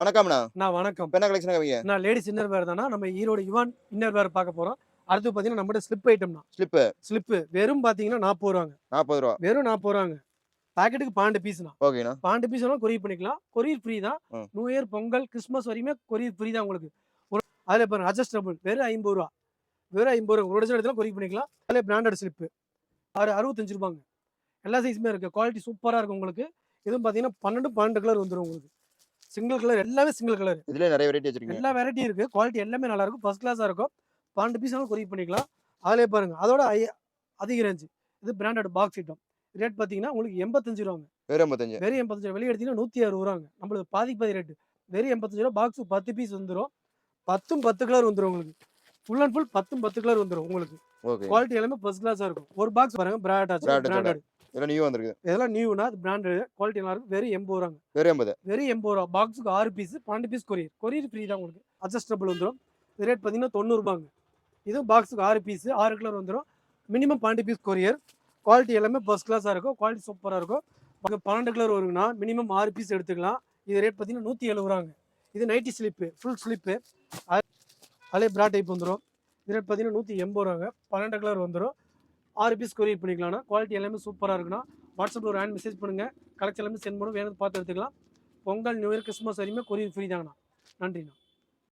வணக்கம்ண்ணா. நான் வணக்கம். இப்ப என்ன கலெக்ஷன் காமிங்க? நான் லேடீஸ் இன்னர் வேர் தானா. நம்ம ஈரோடு யுவான் இன்னர் வேர் பார்க்க போறோம். அடுத்து பார்த்தீங்கன்னா, நம்மட்ட ஸ்லிப் ஐட்டம் தான். ஸ்லிப்பு ஸ்லிப்பு வெறும் பார்த்தீங்கன்னா ரூ. 40 ₹40. வெறும் ரூ. 40 பாக்கெட்டுக்கு 12 பீஸ்ண்ணா. ஓகேண்ணா. 12 பீஸ் வேணாலும் கொரியர் பண்ணிக்கலாம். கொரியர் ஃப்ரீ தான். ம். நியூ இயர், பொங்கல், கிறிஸ்மஸ் வரையுமே கொரியர் ஃப்ரீ தான் உங்களுக்கு. அதில பாருங்க அட்ஜஸ்டபிள் வெறும் ரூ. 50 வெறும் ரூ. 50 ஒரு டஜன் எடுத்தாலும் கொரியர் பண்ணிக்கலாம். அதிலே பிராண்டட் ஸ்லிப்பு ரூ. 65 எல்லா சைஸுமே இருக்கு. குவாலிட்டி சூப்பரா இருக்கும் உங்களுக்கு. இதுவும் பார்த்தீங்கன்னா 12 கலர் வந்துரும் உங்களுக்கு. சிங்கிள் கலர் எல்லாமே சிங்கிள் கலர். இதுலயே நெறைய வெரைட்டி வச்சிருக்கீங்க. எல்லா வெரைட்டியும் இருக்கு. குவாலிட்டி எல்லாமே நல்லா இருக்கும். ஃபர்ஸ்ட் கிளாஸா இருக்கும். 12 பீஸ் வேணாலும் கொரியர் பண்ணிக்கலாம். அதிலேயே பாருங்க. அதோட அதிக ரேஞ்ச். இது பிராண்டட் பாக்ஸ் ஐட்டம். ரேட் பார்த்தீங்கன்னா உங்களுக்கு ரூ. 85 வெறும் 85. வெறும் 85 வெளிய எடுத்தீங்கன்னா ரூ. 160 நம்மளுக்கு பாதிக்கு பாதி ரேட். வெறும் ரூ. 85 பாக்ஸ் 10 பீஸ் வந்துரும். 10ம் 10 கலர் வந்துரும் உங்களுக்கு. ஃபுல் அண்ட் ஃபுல் 10ம் 10 கலர் வந்துரும் உங்களுக்கு. ஓகே. குவாலிட்டி எல்லாமே ஃபர்ஸ்ட் கிளாஸா இருக்கும். ஒரு பாக்ஸ் பாருங்க பிராண்டட். இதெல்லாம் நியூ வந்திருக்கு. இதெல்லாம் நியூனா அது பிராண்டட். குவாலிட்டி நல்லா இருக்கும். வெறும் ரூ. 80 வெறும் 80. வெறும் ரூ. 80 பாக்ஸுக்கு 6 piece 12 piece courier. Courier free தான் உங்களுக்கு. அட்ஜஸ்டபிள் வந்துரும். இது ரேட் பார்த்தீங்கன்னா ரூ. 90. இதுவும் பாக்ஸுக்கு 6 பீஸ் 6 கலர் வந்துரும். Minimum 12 piece courier. குவாலிட்டி எல்லாமே ஃபர்ஸ்ட் கிளாஸா இருக்கும். குவாலிட்டி சூப்பரா இருக்கும். 12 கலர் வருங்கன்னா மினிமம் 6 பீஸ் எடுத்துக்கலாம். இது ரேட் பார்த்தீங்கன்னா ரூ. 170. இது நைட்டி ஸ்லிப்பு ஃபுல் ஸ்லிப்பு. அதிலே பிரா டைப் வந்துரும். இது ரேட் பார்த்தீங்கன்னா ரூ. 180. 12 கலர் வந்துரும். 6 பீஸ் கொரியர் பண்ணிக்கலாம்னா. குவாலிட்டி எல்லாமே சூப்பரா இருக்குண்ணா. வாட்ஸ்அப்பில் ஒரு ஹேண்ட் மெசேஜ் பண்ணுங்க. கலெக்ஷன் எல்லாமே சென்ட் பண்ணுவோம். வேணும்னு பார்த்து எடுத்துக்கலாம். பொங்கல், நியூ இயர், கிறிஸ்மஸ் வரையுமே கொரியர் ஃப்ரீ தாங்கண்ணா. நன்றிண்ணா.